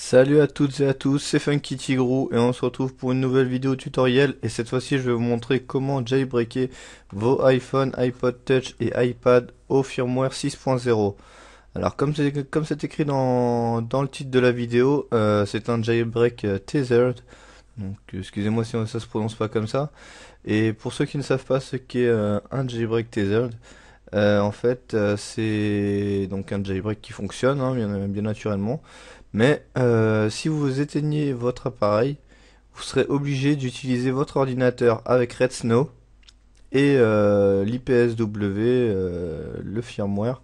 Salut à toutes et à tous, c'est Funky Tigrou et on se retrouve pour une nouvelle vidéo tutoriel et cette fois-ci je vais vous montrer comment jailbreaker vos iPhone, iPod Touch et iPad au firmware 6.0. Alors comme c'est écrit dans le titre de la vidéo, c'est un jailbreak tethered, donc excusez-moi si ça se prononce pas comme ça. Et pour ceux qui ne savent pas ce qu'est un jailbreak tethered, en fait, c'est donc un jailbreak qui fonctionne bien naturellement. Mais si vous éteignez votre appareil, vous serez obligé d'utiliser votre ordinateur avec Red Snow et l'IPSW, le firmware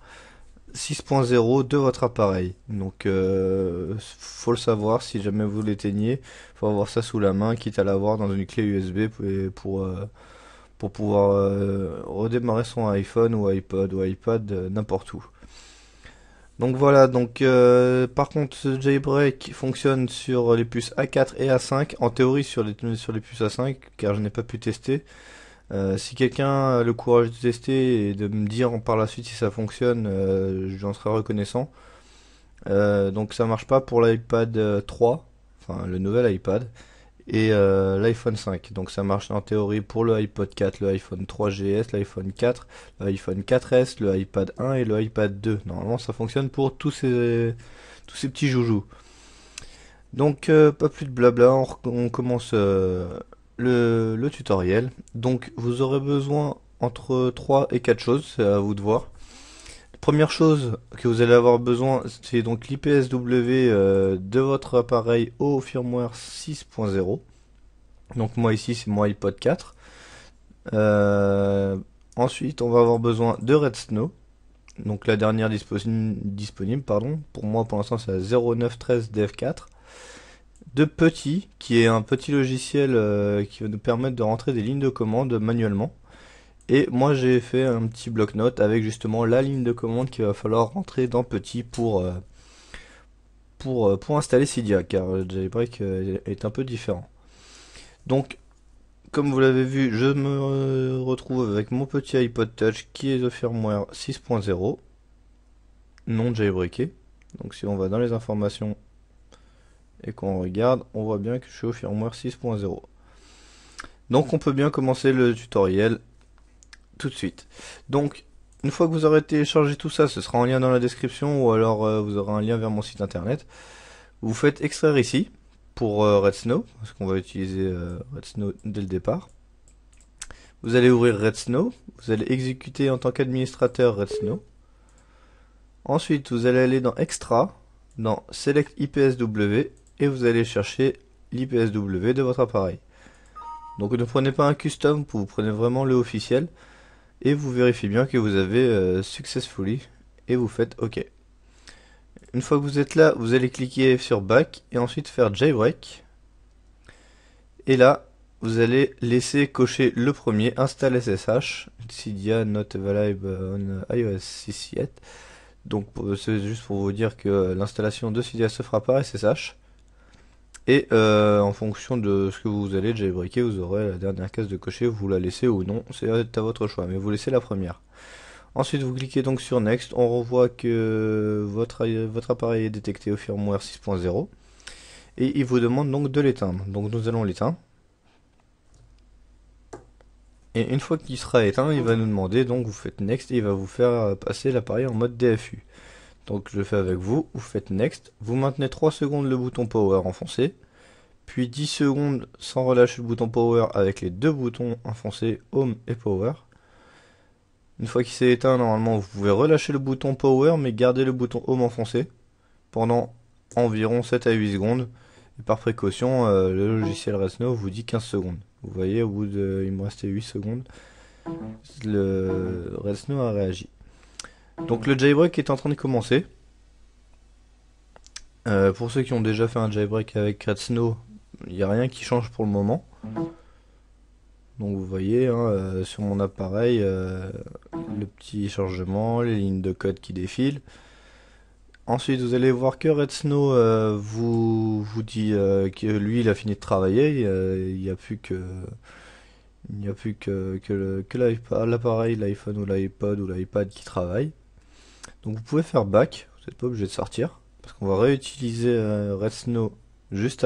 6.0 de votre appareil. Donc, faut le savoir si jamais vous l'éteignez, faut avoir ça sous la main, quitte à l'avoir dans une clé USB pour pouvoir redémarrer son iPhone ou iPod ou iPad n'importe où. Donc voilà, par contre ce jailbreak fonctionne sur les puces A4 et A5, en théorie sur les puces A5, car je n'ai pas pu tester. Si quelqu'un a le courage de tester et de me dire par la suite si ça fonctionne, j'en serai reconnaissant. Donc ça marche pas pour l'iPad 3, enfin le nouvel iPad, et l'iPhone 5. Donc ça marche en théorie pour le iPod 4, le iPhone 3GS, l'iPhone 4, l'iPhone 4S, le iPad 1 et le iPad 2. Normalement ça fonctionne pour tous ces petits joujoux. Donc pas plus de blabla, on commence le tutoriel. Donc vous aurez besoin entre 3 et 4 choses, c'est à vous de voir. Première chose que vous allez avoir besoin, c'est donc l'IPSW de votre appareil au firmware 6.0. Donc moi ici c'est mon iPod 4. Euh, Ensuite on va avoir besoin de Red Snow. Donc la dernière disponible, pardon. Pour moi pour l'instant c'est la 0913 DF4. De Petit, qui est un petit logiciel qui va nous permettre de rentrer des lignes de commande manuellement. Et moi j'ai fait un petit bloc-notes avec justement la ligne de commande qu'il va falloir rentrer dans Petit pour installer Cydia, car le jailbreak est un peu différent. Donc comme vous l'avez vu, je me retrouve avec mon petit iPod Touch qui est au firmware 6.0, non jailbreaké. Donc si on va dans les informations et qu'on regarde, on voit bien que je suis au firmware 6.0. Donc on peut bien commencer le tutoriel tout de suite. Donc une fois que vous aurez téléchargé tout ça, ce sera en lien dans la description ou alors vous aurez un lien vers mon site internet. Vous faites extraire ici pour Red Snow, parce qu'on va utiliser Red Snow dès le départ. Vous allez ouvrir Red Snow, vous allez exécuter en tant qu'administrateur Red Snow. Ensuite, vous allez aller dans Extra, dans Select IPSW, et vous allez chercher l'IPSW de votre appareil. Donc ne prenez pas un custom, vous prenez vraiment le officiel, et vous vérifiez bien que vous avez successfully, et vous faites OK. Une fois que vous êtes là, vous allez cliquer sur Back, et ensuite faire Jailbreak. Et là, vous allez laisser cocher le premier, Install SSH, Cydia not available on iOS 6 yet. Donc c'est juste pour vous dire que l'installation de Cydia se fera par SSH. Et en fonction de ce que vous allez jailbreaker, vous aurez la dernière case de cocher, vous la laissez ou non, c'est à votre choix, mais vous laissez la première. Ensuite vous cliquez donc sur Next, on revoit que votre appareil est détecté au firmware 6.0 et il vous demande donc de l'éteindre. Donc nous allons l'éteindre. Et une fois qu'il sera éteint, il va nous demander, donc vous faites Next et il va vous faire passer l'appareil en mode DFU. Donc je le fais avec vous, vous faites Next, vous maintenez 3 secondes le bouton Power enfoncé, puis 10 secondes sans relâcher le bouton Power avec les deux boutons enfoncés Home et Power. Une fois qu'il s'est éteint, normalement vous pouvez relâcher le bouton Power mais garder le bouton Home enfoncé pendant environ 7 à 8 secondes. Et par précaution, le logiciel Resno vous dit 15 secondes. Vous voyez, au bout de, il me restait 8 secondes, le Resno a réagi. Donc le jailbreak est en train de commencer. Pour ceux qui ont déjà fait un jailbreak avec Red Snow, il n'y a rien qui change pour le moment. Donc vous voyez sur mon appareil le petit chargement, les lignes de code qui défilent. Ensuite vous allez voir que Red Snow vous dit que lui il a fini de travailler, il n'y a plus que l'appareil, l'iPhone ou l'iPod ou l'iPad qui travaille. Donc vous pouvez faire back, vous n'êtes pas obligé de sortir. parce qu'on va réutiliser Red Snow juste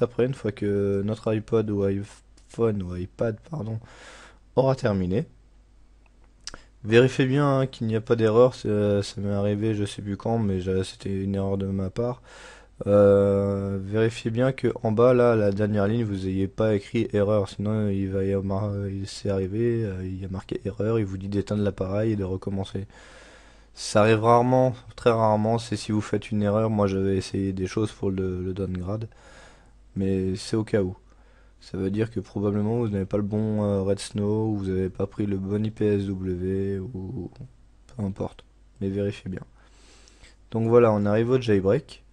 après, une fois que notre iPod ou iPhone ou iPad, pardon, aura terminé. Vérifiez bien hein, qu'il n'y a pas d'erreur, ça m'est arrivé je sais plus quand, mais c'était une erreur de ma part. Vérifiez bien que en bas là, la dernière ligne, vous n'ayez pas écrit erreur, sinon il va y avoir, c'est arrivé, il y a marqué erreur, il vous dit d'éteindre l'appareil et de recommencer. Ça arrive rarement, très rarement, c'est si vous faites une erreur. Moi j'avais essayé des choses pour le downgrade, mais c'est au cas où. Ça veut dire que probablement vous n'avez pas le bon Red Snow, ou vous n'avez pas pris le bon IPSW, ou peu importe. Mais vérifiez bien. Donc voilà, on arrive au jailbreak.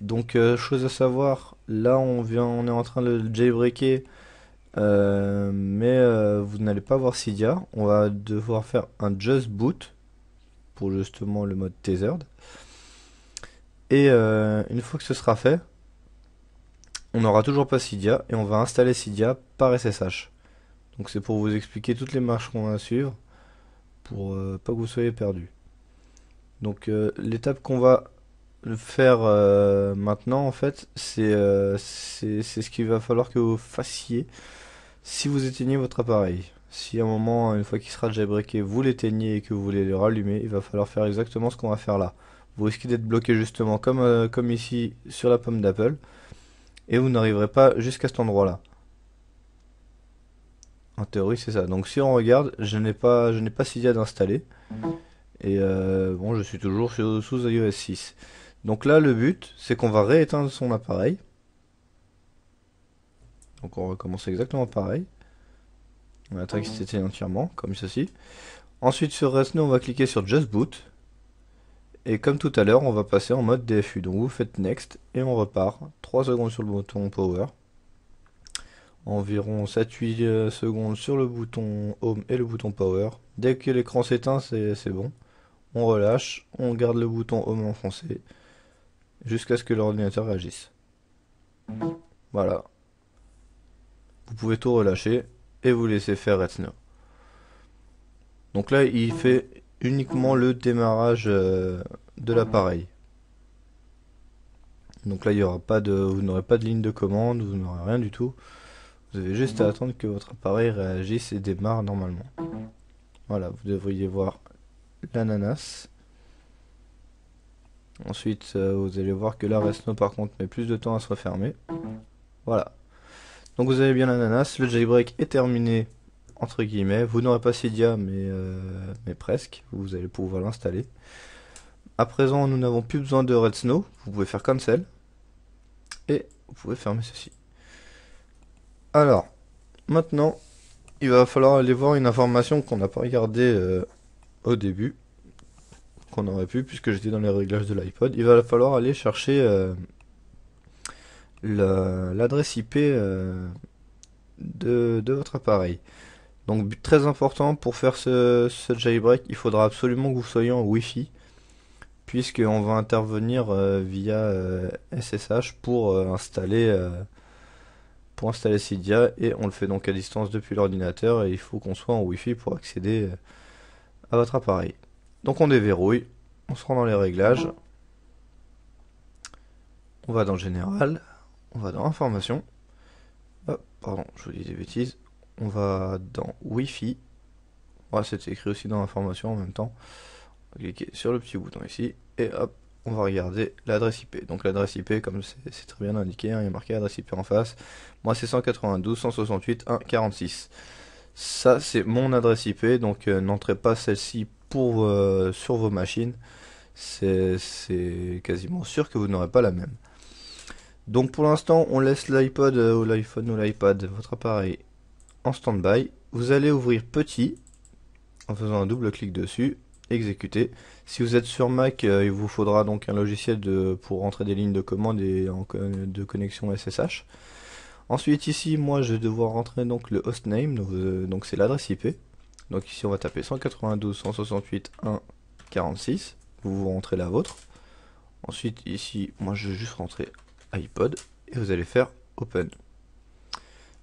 Donc chose à savoir, là on est en train de le jailbreaker, mais vous n'allez pas voir Cydia. On va devoir faire un just boot pour justement le mode tethered. Et une fois que ce sera fait, on n'aura toujours pas Cydia et on va installer Cydia par SSH. Donc c'est pour vous expliquer toutes les marches qu'on va suivre pour pas que vous soyez perdu. Donc l'étape qu'on va faire maintenant en fait, c'est ce qu'il va falloir que vous fassiez si vous éteignez votre appareil. Si à un moment, une fois qu'il sera jailbreaké, vous l'éteignez et que vous voulez le rallumer, il va falloir faire exactement ce qu'on va faire là. Vous risquez d'être bloqué justement comme ici sur la pomme d'Apple et vous n'arriverez pas jusqu'à cet endroit-là. En théorie, c'est ça. Donc si on regarde, je n'ai pas Cydia d'installer. Et bon, je suis toujours sous iOS 6. Donc là, le but, c'est qu'on va rééteindre son appareil. Donc on va commencer exactement pareil. On attend qu'il s'éteigne entièrement, comme ceci. Ensuite, sur Resno, on va cliquer sur Just Boot. Et comme tout à l'heure, on va passer en mode DFU. Donc vous faites Next et on repart. 3 secondes sur le bouton Power. Environ 7-8 secondes sur le bouton Home et le bouton Power. Dès que l'écran s'éteint, c'est bon. On relâche, on garde le bouton Home enfoncé jusqu'à ce que l'ordinateur réagisse. Voilà. Vous pouvez tout relâcher et vous laisser faire Red Snow. Donc là, il fait uniquement le démarrage de l'appareil. Donc là, il y aura pas vous n'aurez pas de ligne de commande, vous n'aurez rien du tout. Vous avez juste à attendre que votre appareil réagisse et démarre normalement. Voilà, vous devriez voir l'ananas. Ensuite, vous allez voir que là, Resno par contre met plus de temps à se refermer. Voilà. Donc vous avez bien l'ananas, le jailbreak est terminé, entre guillemets. Vous n'aurez pas Cydia, mais presque. Vous allez pouvoir l'installer. À présent, nous n'avons plus besoin de Red Snow. Vous pouvez faire cancel. Et vous pouvez fermer ceci. Alors, maintenant, il va falloir aller voir une information qu'on n'a pas regardée au début. Qu'on aurait pu, puisque j'étais dans les réglages de l'iPod. Il va falloir aller chercher l'adresse IP de votre appareil. Donc très important pour faire ce jailbreak, il faudra absolument que vous soyez en Wi-Fi, puisqu'on va intervenir via SSH pour installer Cydia, et on le fait donc à distance depuis l'ordinateur, et il faut qu'on soit en Wi-Fi pour accéder à votre appareil. Donc on déverrouille, on se rend dans les réglages, on va dans Général, on va dans Information, hop, pardon, je vous dis des bêtises, on va dans Wi-Fi, ouais, c'est écrit aussi dans Information en même temps, on va cliquer sur le petit bouton ici, et hop, on va regarder l'adresse IP. Donc l'adresse IP, comme c'est très bien indiqué, hein, il y a marqué adresse IP en face, moi c'est 192.168.1.46. Ça c'est mon adresse IP, donc n'entrez pas celle-ci sur vos machines, c'est quasiment sûr que vous n'aurez pas la même. Donc pour l'instant, on laisse l'iPod ou l'iPhone ou l'iPad, votre appareil, en stand-by. Vous allez ouvrir petit en faisant un double clic dessus, exécuter. Si vous êtes sur Mac, il vous faudra donc un logiciel pour rentrer des lignes de commande et de connexion SSH. Ensuite ici, moi je vais devoir rentrer donc le hostname, donc c'est l'adresse IP. Donc ici on va taper 192.168.1.46, vous rentrez la vôtre. Ensuite ici, moi je vais juste rentrer iPod et vous allez faire Open.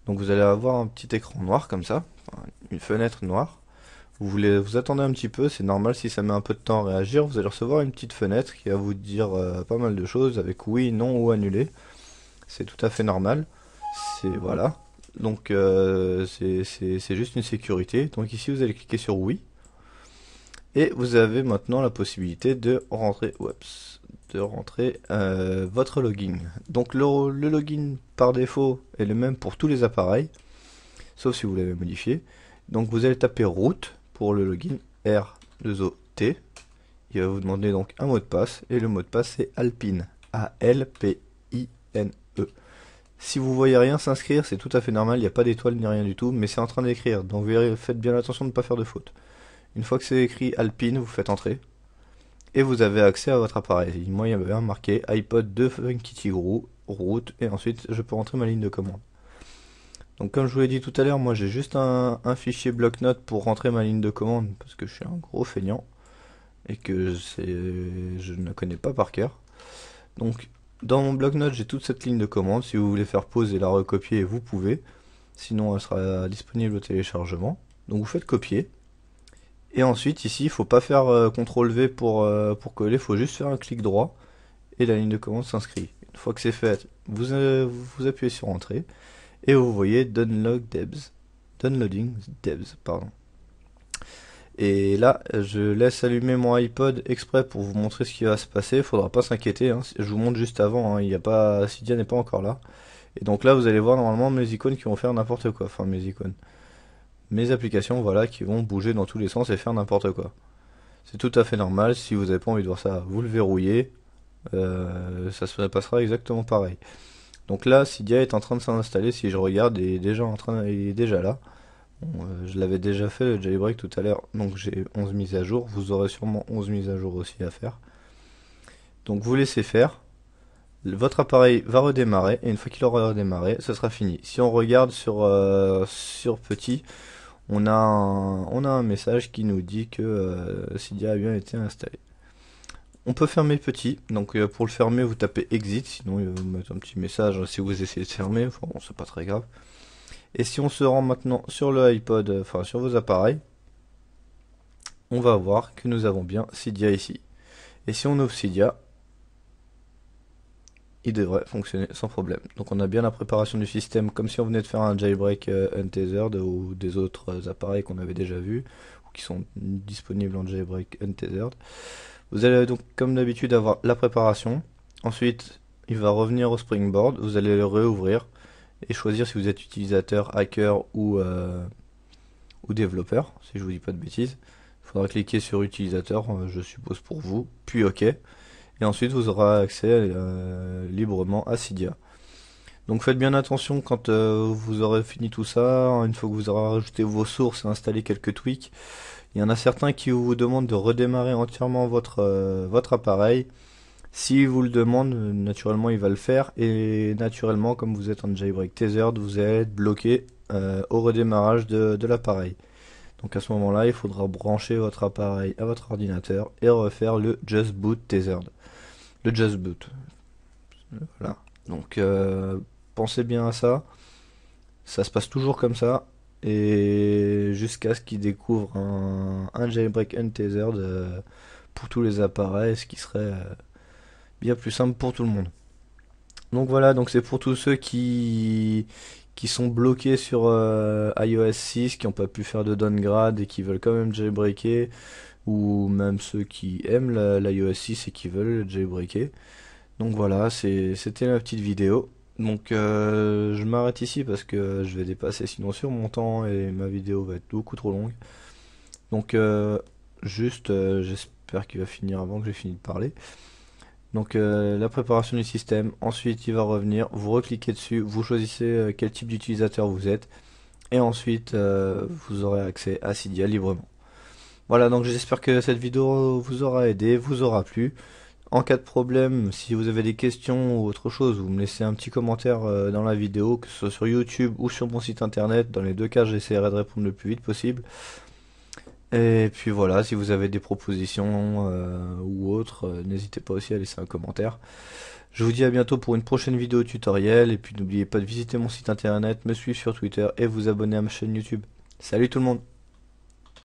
Donc vous allez avoir un petit écran noir comme ça, enfin, une fenêtre noire. Vous attendez un petit peu, c'est normal si ça met un peu de temps à réagir. Vous allez recevoir une petite fenêtre qui va vous dire pas mal de choses avec oui, non ou annulé. C'est tout à fait normal. C'est voilà. Donc c'est juste une sécurité. Donc ici vous allez cliquer sur oui. Et vous avez maintenant la possibilité de rentrer, votre login. Donc le login par défaut est le même pour tous les appareils, sauf si vous l'avez modifié. Donc vous allez taper root pour le login, R2OT. Il va vous demander donc un mot de passe, et le mot de passe c'est Alpine, A-L-P-I-N-E. Si vous voyez rien s'inscrire, c'est tout à fait normal, il n'y a pas d'étoile ni rien du tout, mais c'est en train d'écrire, donc faites bien attention de ne pas faire de faute. Une fois que c'est écrit Alpine, vous faites entrer. Et vous avez accès à votre appareil. Moi, il y avait un marqué iPod de Funky Tigrou, route, et ensuite je peux rentrer ma ligne de commande. Donc comme je vous l'ai dit tout à l'heure, moi j'ai juste un fichier bloc-notes pour rentrer ma ligne de commande, parce que je suis un gros feignant, et que je ne la connais pas par cœur. Donc dans mon bloc-notes, j'ai toute cette ligne de commande. Si vous voulez faire pause et la recopier, vous pouvez. Sinon, elle sera disponible au téléchargement. Donc vous faites copier. Et ensuite, ici, il faut pas faire CTRL V pour coller, il faut juste faire un clic droit et la ligne de commande s'inscrit. Une fois que c'est fait, vous appuyez sur Entrée et vous voyez Downloading Debs, pardon. Et là, je laisse allumer mon iPod exprès pour vous montrer ce qui va se passer. Il faudra pas s'inquiéter, hein. Je vous montre juste avant, hein. Il y a pas, Cydia n'est pas encore là. Et donc là, vous allez voir normalement mes icônes qui vont faire n'importe quoi. Enfin, mes applications, voilà, qui vont bouger dans tous les sens et faire n'importe quoi. C'est tout à fait normal. Si vous n'avez pas envie de voir ça, vous le verrouillez. Ça se passera exactement pareil. Donc là, Cydia est en train de s'installer. Si je regarde, il est déjà là. Bon, je l'avais déjà fait le jailbreak tout à l'heure, donc j'ai 11 mises à jour. Vous aurez sûrement 11 mises à jour aussi à faire. Donc vous laissez faire. Votre appareil va redémarrer et une fois qu'il aura redémarré, ce sera fini. Si on regarde sur petit, on a un message qui nous dit que Cydia a bien été installé. On peut fermer petit, donc pour le fermer vous tapez exit, sinon il va vous mettre un petit message si vous essayez de fermer, enfin bon, c'est pas très grave. Et si on se rend maintenant sur le iPod, enfin sur vos appareils, on va voir que nous avons bien Cydia ici. Et si on ouvre Cydia, il devrait fonctionner sans problème. Donc on a bien la préparation du système comme si on venait de faire un jailbreak untethered ou des autres appareils qu'on avait déjà vus ou qui sont disponibles en jailbreak untethered. Vous allez donc comme d'habitude avoir la préparation. Ensuite il va revenir au Springboard, vous allez le réouvrir et choisir si vous êtes utilisateur, hacker ou développeur, si je vous dis pas de bêtises. Il faudra cliquer sur utilisateur, je suppose pour vous, puis OK. Et ensuite vous aurez accès librement à Cydia. Donc faites bien attention quand vous aurez fini tout ça, une fois que vous aurez rajouté vos sources et installé quelques tweaks. Il y en a certains qui vous demandent de redémarrer entièrement votre appareil. Si vous le demande, naturellement il va le faire. Et naturellement, comme vous êtes en jailbreak tethered, vous allez être bloqué au redémarrage de l'appareil. Donc à ce moment-là, il faudra brancher votre appareil à votre ordinateur et refaire le Just Boot Tethered. Le Just Boot. Voilà. Donc pensez bien à ça. Ça se passe toujours comme ça. Et jusqu'à ce qu'il découvre un jailbreak untethered pour tous les appareils, ce qui serait bien plus simple pour tout le monde. Donc voilà, donc c'est pour tous ceux qui sont bloqués sur iOS 6, qui n'ont pas pu faire de downgrade et qui veulent quand même jailbreaker, ou même ceux qui aiment l'iOS 6 et qui veulent le jailbreaker. Donc voilà, c'était la petite vidéo. Donc je m'arrête ici parce que je vais dépasser sinon sur mon temps et ma vidéo va être beaucoup trop longue. Donc j'espère qu'il va finir avant que j'ai fini de parler. Donc la préparation du système, ensuite il va revenir, vous recliquez dessus, vous choisissez quel type d'utilisateur vous êtes, et ensuite vous aurez accès à Cydia librement. Voilà, donc j'espère que cette vidéo vous aura aidé, vous aura plu. En cas de problème, si vous avez des questions ou autre chose, vous me laissez un petit commentaire dans la vidéo, que ce soit sur YouTube ou sur mon site internet. Dans les deux cas, j'essaierai de répondre le plus vite possible. Et puis voilà, si vous avez des propositions ou autres, n'hésitez pas aussi à laisser un commentaire. Je vous dis à bientôt pour une prochaine vidéo tutoriel. Et puis n'oubliez pas de visiter mon site internet, me suivre sur Twitter et vous abonner à ma chaîne YouTube. Salut tout le monde!